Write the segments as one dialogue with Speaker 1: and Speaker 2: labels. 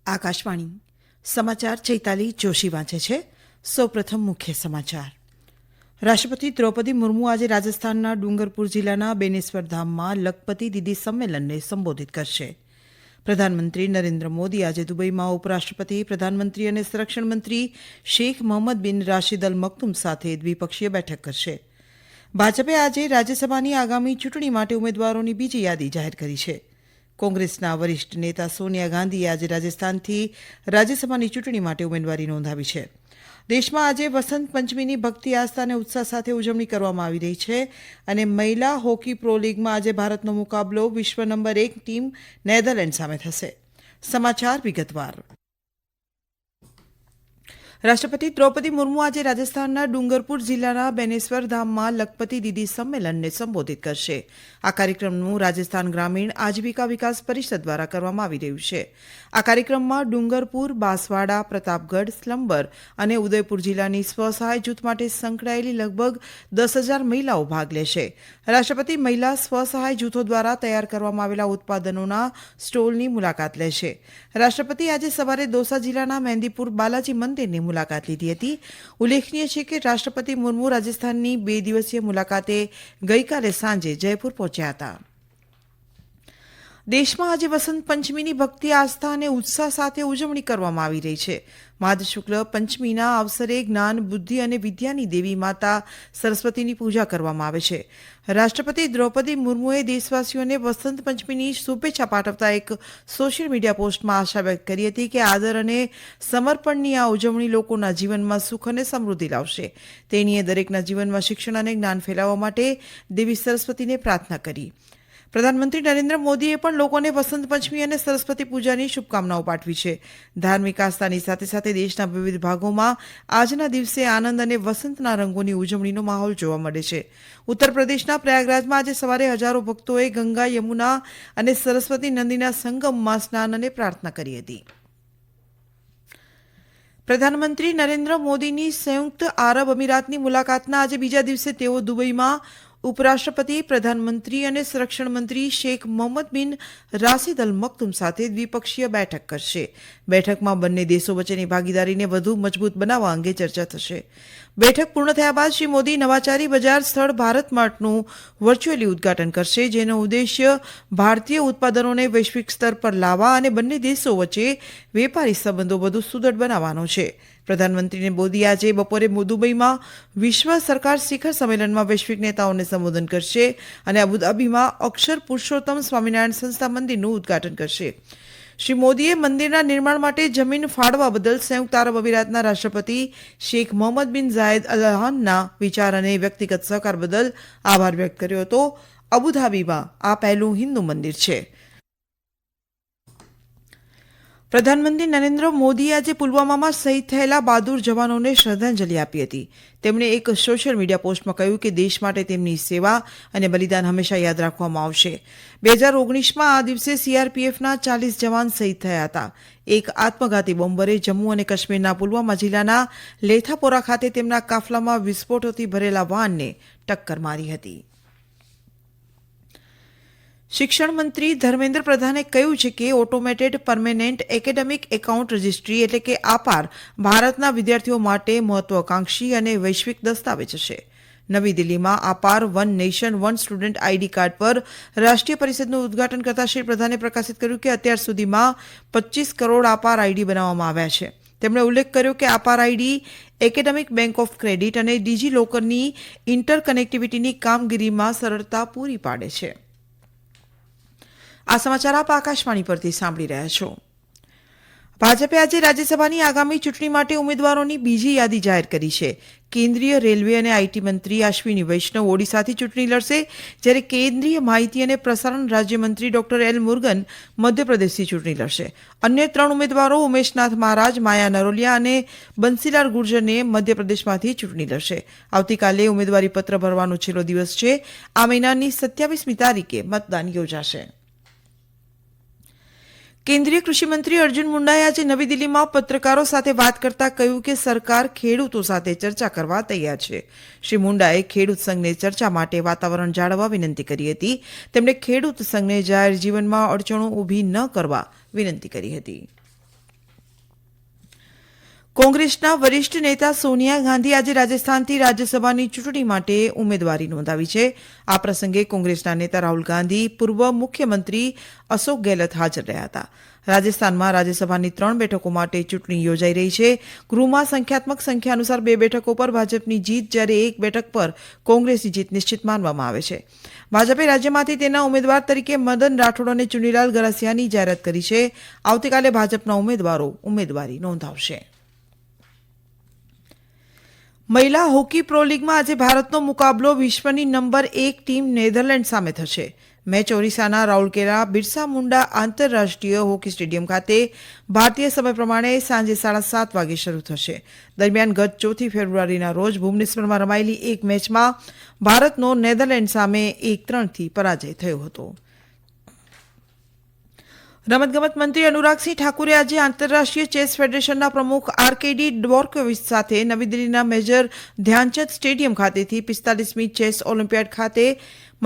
Speaker 1: આકાશવાણી સમાચાર ચૈતાલી જોશી વાંચે છે. સૌપ્રથમ મુખ્ય સમાચાર. રાષ્ટ્રપતિ દ્રૌપદી મુર્મુ આજે રાજસ્થાનના ડુંગરપુર જિલ્લાના બેનેશ્વર ધામમાં લખપતિ દીદી સંમેલનને સંબોધિત કરશે. પ્રધાનમંત્રી નરેન્દ્ર મોદી આજે દુબઈમાં ઉપરાષ્ટ્રપતિ, પ્રધાનમંત્રી અને સંરક્ષણ મંત્રી શેખ મોહમ્મદ બિન રાશિદ અલ મકતુમ સાથે દ્વિપક્ષીય બેઠક કરશે. ભાજપે આજે રાજ્યસભાની આગામી ચૂંટણી માટે ઉમેદવારોની બીજી યાદી જાહેર કરી છે. કોંગ્રેસના વરિષ્ઠ નેતા સોનિયા ગાંધીએ આજે રાજસ્થાનથી રાજ્યસભાની ચૂંટણી માટે ઉમેદવારી નોંધાવી છે. દેશમાં આજે વસંત પંચમીની ભક્તિ, આસ્થા અને ઉત્સાહ સાથે ઉજવણી કરવામાં આવી રહી છે અને મહિલા હોકી પ્રો લીગમાં આજે ભારતનો મુકાબલો વિશ્વ નંબર 1 ટીમ નેધરલેન્ડ સામે થશે. સમાચાર વિગતવાર. રાષ્ટ્રપતિ દ્રૌપદી મુર્મુ આજે રાજસ્થાનના ડુંગરપુર જિલ્લાના બેનેશ્વર ધામમાં લખપતિ દીદી સંમેલનને સંબોધિત કરશે. આ કાર્યક્રમનું રાજસ્થાન ગ્રામીણ આજીવિકા વિકાસ પરિષદ દ્વારા કરવામાં આવી રહ્યું છે. આ કાર્યક્રમમાં ડુંગરપુર, બાંસવાડા, પ્રતાપગઢ, સ્લંબર અને ઉદયપુર જિલ્લાની સ્વસહાય જૂથ માટે સંકળાયેલી લગભગ 10,000 મહિલાઓ ભાગ લેશે. રાષ્ટ્રપતિ મહિલા સ્વસહાય જૂથો દ્વારા તૈયાર કરવામાં આવેલા ઉત્પાદનોના સ્ટોલની મુલાકાત લેશે. રાષ્ટ્રપતિ આજે સવારે દોસા જિલ્લાના મહેંદીપુર બાલાજી મંદિરની મુલાકાત લીધી હતી. ઉલ્લેખનીય છે કે રાષ્ટ્રપતિ મુર્મુ રાજસ્થાનની 2 દિવસીય મુલાકાતે ગઈકાલે સાંજે જયપુર પહોંચ્યા હતા. દેશમાં આજે વસંત પંચમીની ભક્તિ, આસ્થા અને ઉત્સાહ સાથે ઉજવણી કરવામાં આવી રહી છે. માદ શુક્લ પંચમીના અવસરે જ્ઞાન, બુદ્ધિ અને વિદ્યાની દેવી માતા સરસ્વતીની પૂજા કરવામાં આવે છે. રાષ્ટ્રપતિ દ્રૌપદી મુર્મુએ દેશવાસીઓને વસંત પંચમીની શુભેચ્છા પાઠવતા એક સોશિયલ મીડિયા પોસ્ટમાં આશા વ્યક્ત કરી હતી કે આદર અને સમર્પણની આ ઉજવણી લોકોના જીવનમાં સુખ અને સમૃદ્ધિ લાવશે. તેણીએ દરેકના જીવનમાં શિક્ષણ અને જ્ઞાન ફેલાવવા માટે દેવી સરસ્વતીને પ્રાર્થના કરી. પ્રધાનમંત્રી નરેન્દ્ર મોદીએ પણ લોકોને વસંત પંચમી અને સરસ્વતી પૂજાની શુભકામનાઓ પાઠવી છે. ધાર્મિક આસ્થાની સાથે સાથે દેશના વિવિધ ભાગોમાં આજના દિવસે આનંદ અને વસંતના રંગોની ઉજવણીનો માહોલ જોવા મળે છે. ઉત્તર પ્રદેશના પ્રયાગરાજમાં આજે સવારે હજારો ભક્તોએ ગંગા, યમુના અને સરસ્વતી નદીના સંગમમાં સ્નાન અને પ્રાર્થના કરી હતી. પ્રધાનમંત્રી નરેન્દ્ર મોદીની સંયુક્ત આરબ અમીરાતની મુલાકાતના આજે બીજા દિવસે તેઓ દુબઈમાં ઉપરાષ્ટ્રપતિ, પ્રધાનમંત્રી અને સંરક્ષણ મંત્રી શેખ મોહમ્મદ બિન રાશિદ અલ મકતુમ સાથે દ્વિપક્ષીય બેઠક કરશે. બેઠકમાં બંને દેશો વચ્ચેની ભાગીદારીને વધુ મજબૂત બનાવવા અંગે ચર્ચા થશે. બેઠક પૂર્ણ થયા બાદ શ્રી મોદી નવાચારી બજાર સ્થળ ભારત માર્ટનું વર્ચ્યુઅલી ઉદઘાટન કરશે, જેનો ઉદ્દેશ્ય ભારતીય ઉત્પાદનોને વૈશ્વિક સ્તર પર લાવવા અને બંને દેશો વચ્ચે વેપારી સંબંધો વધુ સુદૃઢ બનાવવાનો છે. પ્રધાનમંત્રી મોદી આજે બપોરે દુબઈમાં વિશ્વ સરકાર શિખર સંમેલનમાં વૈશ્વિક નેતાઓને સંબોધન કરશે અને અબુધાબીમાં અક્ષર પુરુષોત્તમ સ્વામિનારાયણ સંસ્થા મંદિરનું ઉદઘાટન કરશે. શ્રી મોદીએ મંદિરના નિર્માણ માટે જમીન ફાળવા બદલ સંયુક્ત આરબ અમીરાતના રાષ્ટ્રપતિ શેખ મોહમ્મદ બિન ઝાયદ અલ નહાનના વિચાર અને વ્યક્તિગત સહકાર બદલ આભાર વ્યક્ત કર્યો હતો. અબુધાબીમાં આ પહેલું હિન્દુ મંદિર છે. પ્રધાનમંત્રી નરેન્દ્ર મોદીએ આજે પુલવામામાં શહીદ થયેલા બહાદુર જવાનોને શ્રદ્ધાંજલિ આપી હતી. તેમણે એક સોશિયલ મીડિયા પોસ્ટમાં કહ્યું કે દેશ માટે તેમની સેવા અને બલિદાન હંમેશા યાદ રાખવામાં આવશે. 2019માં આ દિવસે સીઆરપીએફના 40 જવાન શહીદ થયા હતા. એક આત્મઘાતી બોમ્બરે જમ્મુ અને કાશ્મીરના પુલવામા જિલ્લાના લેથાપોરા ખાતે તેમના કાફલામાં વિસ્ફોટોથી ભરેલા વાહનને ટક્કર મારી હતી. શિક્ષણ મંત્રી ધર્મેન્દ્ર પ્રધાને કહ્યું છે કે automated permanent academic account registry એટલે કે આપાર ભારતના વિદ્યાર્થીઓ માટે મહત્વાકાંક્ષી અને વૈશ્વિક દસ્તાવેજ છે. નવી દિલ્હીમાં APAAR one nation one student ID card પર રાષ્ટ્રીય પરિષદનું ઉદઘાટન કરતા શ્રી પ્રધાને પ્રકાશિત કર્યું કે અત્યાર સુધીમાં 25 કરોડ આપાર આઈડી બનાવવામાં આવ્યા છે. તેમણે ઉલ્લેખ કર્યો કે APAAR ID academic bank of credit અને ડીજી લોકરની ઇન્ટરકનેક્ટિવિટીની કામગીરીમાં સરળતા પૂરી પાડે છે. આ સમાચાર આપ આકાશવાણી પરથી સાંભળી રહ્યા છો. ભાજપે આજે રાજ્યસભાની આગામી ચૂંટણી માટે ઉમેદવારોની બીજી યાદી જાહેર કરી છે. કેન્દ્રીય રેલવે અને આઈટી મંત્રી અશ્વિની વૈષ્ણવ ઓડિશાથી ચૂંટણી લડશે, જ્યારે કેન્દ્રીય માહિતી અને પ્રસારણ રાજ્યમંત્રી ડોક્ટર એલ મુરુગન મધ્યપ્રદેશથી ચૂંટણી લડશે. અન્ય 3 ઉમેદવારો ઉમેશનાથ મહારાજ, માયા નરોલિયા અને બંસીલાલ ગુર્જરને મધ્યપ્રદેશમાંથી ચૂંટણી લડશે. આવતીકાલે ઉમેદવારી પત્ર ભરવાનો છેલ્લો દિવસ છે. આ મહિનાની 27મી તારીખે મતદાન યોજાશે. કેન્દ્રીય કૃષિમંત્રી અર્જુન મુંડાએ આજે નવી દિલ્હીમાં પત્રકારો સાથે વાત કરતા કહ્યું કે સરકાર ખેડૂતો સાથે ચર્ચા કરવા તૈયાર છે. શ્રી મુંડાએ ખેડૂત સંઘને ચર્ચા માટે વાતાવરણ જાળવવા વિનંતી કરી હતી. તેમણે ખેડૂત સંઘને જાહેર જીવનમાં અડચણો ઊભી ન કરવા વિનંતી કરી હતી. કોંગ્રેસના વરિષ્ઠ નેતા સોનિયા ગાંધી આજે રાજસ્થાનથી રાજ્યસભાની ચૂંટણી માટે ઉમેદવારી નોંધાવી છે. આ પ્રસંગે કોંગ્રેસના નેતા રાહુલ ગાંધી, પૂર્વ મુખ્યમંત્રી અશોક ગેહલોત હાજર રહ્યા હતા. રાજસ્થાનમાં રાજ્યસભાની 3 બેઠકો માટે ચૂંટણી યોજાઈ રહી છે. ગૃહમાં સંખ્યાત્મક સંખ્યા અનુસાર 2 બેઠકો પર ભાજપની જીત, જ્યારે 1 બેઠક પર કોંગ્રેસની જીત નિશ્ચિત માનવામાં આવે છે. ભાજપે રાજ્યમાંથી તેના ઉમેદવાર તરીકે મદન રાઠોડ અને ચુનીલાલ ગરાસિયાની જાહેરાત કરી છે. આવતીકાલે ભાજપના ઉમેદવારો ઉમેદવારી નોંધાવશે. મહિલા હોકી પ્રો લીગમાં આજે ભારતનો મુકાબલો વિશ્વની નંબર 1 ટીમ નેધરલેન્ડ સામે થશે. મેચ ઓરિસ્સાના રાઉરકેલા બિરસા મુંડા આંતરરાષ્ટ્રીય હોકી સ્ટેડિયમ ખાતે ભારતીય સમય પ્રમાણે સાંજે 7:30 વાગે શરૂ થશે. દરમિયાન ગત 4 ફેબ્રુઆરીના રોજ ભુવનેશ્વરમાં રમાયેલી એક મેચમાં ભારતનો નેધરલેન્ડ સામે 1-3થી પરાજય થયો હતો. રમતગમત મંત્રી અનુરાગસિંહ ઠાકુરે આજે આંતરરાષ્ટ્રીય ચેસ ફેડરેશનના પ્રમુખ આર્કેડી ડ્વોર્કોવિચ સાથે નવી દિલ્હીના મેજર ધ્યાનચંદ સ્ટેડિયમ ખાતેથી 45મી ચેસ ઓલિમ્પિયાડ ખાતે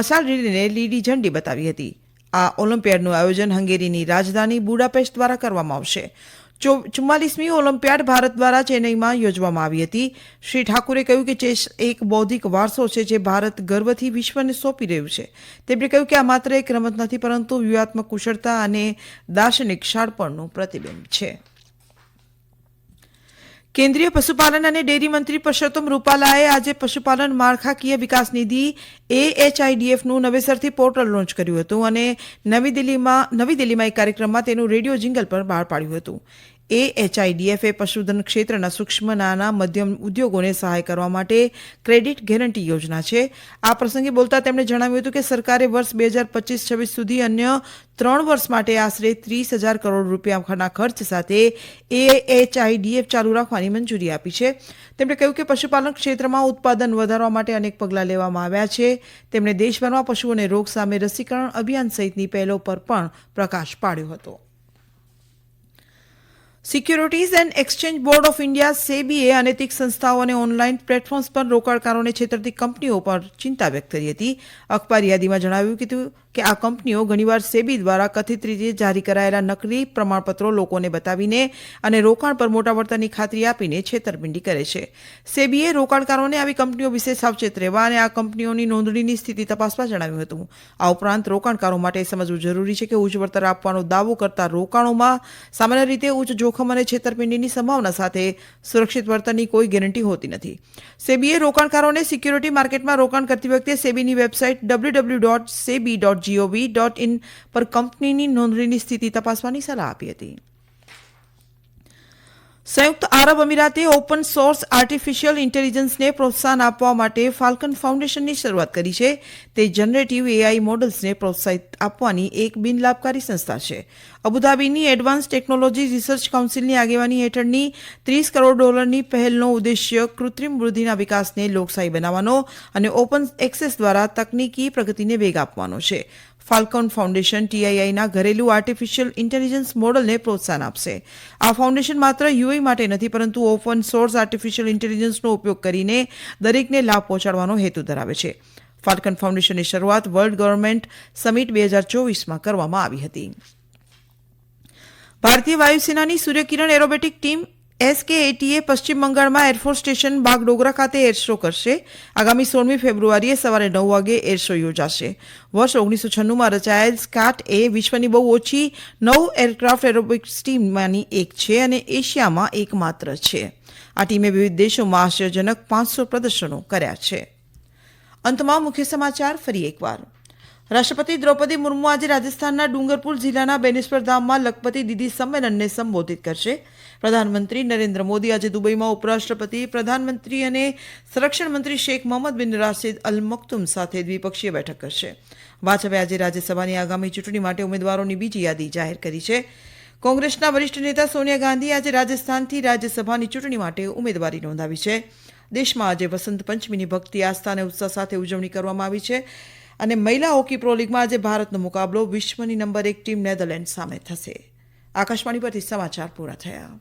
Speaker 1: મશાલ રેલીને લીલી ઝંડી બતાવી હતી. આ ઓલિમ્પિયાડનું આયોજન હંગેરીની રાજધાની બુડાપેસ્ટ દ્વારા કરવામાં આવશે. 44મી ઓલિમ્પિયાડ ભારત દ્વારા ચેન્નઈમાં યોજવામાં આવી હતી. શ્રી ઠાકુરે કહ્યું કે ચેસ એક બૌદ્ધિક વારસો છે જે ભારત ગર્વથી વિશ્વને સોંપી રહ્યું છે. તેમણે કહ્યું કે આ માત્ર એક રમત નથી, પરંતુ વ્યૂહાત્મક કુશળતા અને દાર્શનિક શાણપણનું પ્રતિબિંબ છે. કેન્દ્રીય પશુપાલન અને ડેરી મંત્રી પરસોત્તમ રૂપાલાએ આજે પશુપાલન માળખાકીય વિકાસ નિધિ AHIDFનું નવેસરથી પોર્ટલ લોન્ચ કર્યું હતું અને નવી દિલ્હીમાં એક કાર્યક્રમમાં તેનું રેડિયો જિંગલ પર બહાર પાડ્યું હતું. AHIDF એ પશુધન ક્ષેત્રના સૂક્ષ્મ નાના મધ્યમ ઉદ્યોગોને સહાય કરવા માટે ક્રેડિટ ગેરંટી યોજના છે. આ પ્રસંગે બોલતા તેમણે જણાવ્યું હતું કે સરકારે વર્ષ 2025-26 સુધી અન્ય 3 વર્ષ માટે આશરે 30,000 કરોડ રૂપિયાના ખર્ચ સાથે AHIDF ચાલુ રાખવાની મંજૂરી આપી છે. તેમણે કહ્યું કે પશુપાલન ક્ષેત્રમાં ઉત્પાદન વધારવા માટે અનેક પગલાં લેવામાં આવ્યા છે. તેમણે દેશભરમાં પશુઓને રોગ સામે રસીકરણ અભિયાન સહિતની પહેલો પર પણ પ્રકાશ પાડ્યો હતો. Securities and exchange board of India સેબીએ અનૈતિક સંસ્થાઓ અને ઓનલાઈન પ્લેટફોર્મ્સ પર રોકાણકારોને છેતરતી કંપનીઓ પર ચિંતા વ્યક્ત કરી હતી. અખબાર યાદીમાં જણાવ્યું હતું કે આ કંપનીઓ ઘણીવાર સેબી દ્વારા કથિત રીતે જારી કરાયેલા નકલી પ્રમાણપત્રો લોકોને બતાવીને અને રોકાણ પર મોટા વળતરની ખાતરી આપીને છેતરપિંડી કરે છે. સેબીએ રોકાણકારોને આવી કંપનીઓ વિશે સાવચેત રહેવા અને આ કંપનીઓની નોંધણીની સ્થિતિ તપાસવા જણાવ્યું હતું. આ ઉપરાંત રોકાણકારો માટે સમજવું જરૂરી છે કે ઉચ્ચ વળતર આપવાનો દાવો કરતા રોકાણોમાં સામાન્ય રીતે ઉચ્ચ જોખમ અને છેતરપિંડીની સંભાવના સાથે સુરક્ષિત વળતરની કોઈ ગેરંટી હોતી નથી. સેબીએ રોકાણકારોને સિક્યુરિટી માર્કેટમાં રોકાણ કરતી વખતે સેબીની વેબસાઇટ www.sebi.gov.in પર કંપનીની નોંધણીની સ્થિતિ તપાસવાની સલાહ આપી હતી. સંયુક્ત આરબ અમીરાતે ઓપન સોર્સ આર્ટિફિશિયલ ઇન્ટેલિજન્સને પ્રોત્સાહન આપવા માટે ફાલ્કન ફાઉન્ડેશનની શરૂઆત કરી છે. તે જનરેટિવ AI મોડલ્સને પ્રોત્સાહિત આપવાની એક બિનલાભકારી સંસ્થા છે. અબુધાબીની એડવાન્સ ટેકનોલોજી રિસર્ચ કાઉન્સિલની આગેવાની હેઠળની $30 કરોડ પહેલનો ઉદ્દેશ્ય કૃત્રિમ બુદ્ધિના વિકાસને લોકશાહી બનાવવાનો અને ઓપન એક્સેસ દ્વારા તકનીકી પ્રગતિને વેગ આપવાનો છે. ફાલ્કોન ફાઉન્ડેશન TIIના ઘરેલું આર્ટિફિશિયલ ઇન્ટેલિજન્સ મોડલને પ્રોત્સાહન આપશે. આ ફાઉન્ડેશન માત્ર UAE માટે નથી, પરંતુ ઓપન સોર્સ આર્ટિફિશિયલ ઇન્ટેલિજન્સનો ઉપયોગ કરીને દરેકને લાભ પહોંચાડવાનો હેતુ ધરાવે છે. ફાલ્કન ફાઉન્ડેશનની શરૂઆત વર્લ્ડ ગવર્નમેન્ટ સમિટ 2024માં કરવામાં આવી હતી. ભારતીય વાયુસેનાની સૂર્યકિરણ એરોબેટિક ટીમ SK-80 પશ્ચિમ બંગાળમાં એરફોર્સ સ્ટેશન બાગડોગરા ખાતે એર શો કરશે. આગામી 16મી ફેબ્રુઆરીએ સવારે 9 વાગે એર શો યોજાશે. વર્ષ 1996માં રચાયેલ SCAT-A વિશ્વની બહુ ઓછી 9 એરક્રાફ્ટ એરોબિક્સ ટીમમાંની એક છે અને એશિયામાં એકમાત્ર છે. આ ટીમે વિવિધ દેશોમાં આશ્ચર્યજનક 500 પ્રદર્શનો કર્યા છે. અંતમાં મુખ્ય સમાચાર ફરી એકવાર. રાષ્ટ્રપતિ દ્રૌપદી મુર્મુ આજે રાજસ્થાનના ડુંગરપુર જિલ્લાના બેનેશ્વર ધામમાં લખપતિ દીદી સંમેલનને સંબોધિત કરશે. પ્રધાનમંત્રી નરેન્દ્ર મોદી આજે દુબઈમાં ઉપરાષ્ટ્રપતિ, પ્રધાનમંત્રી અને સંરક્ષણ મંત્રી શેખ મોહમ્મદ બિન રાશિદ અલ મક્તુમ સાથે દ્વિપક્ષીય બેઠક કરશે. ભાજપે આજે રાજ્યસભાની આગામી ચૂંટણી માટે ઉમેદવારોની બીજી યાદી જાહેર કરી છે. કોંગ્રેસના વરિષ્ઠ નેતા સોનિયા ગાંધી આજે રાજસ્થાનથી રાજ્યસભાની ચૂંટણી માટે ઉમેદવારી નોંધાવી છે. દેશમાં આજે વસંત પંચમીની ભક્તિ, આસ્થા અને ઉત્સાહ સાથે ઉજવણી કરવામાં આવી છે અને મહિલા હોકી પ્રો લીગમાં આજે ભારતનો મુકાબલો વિશ્વની નંબર 1 ટીમ નેધરલેન્ડ સામે થશે. આકાશવાણી પરથી સમાચાર પૂરા થયા.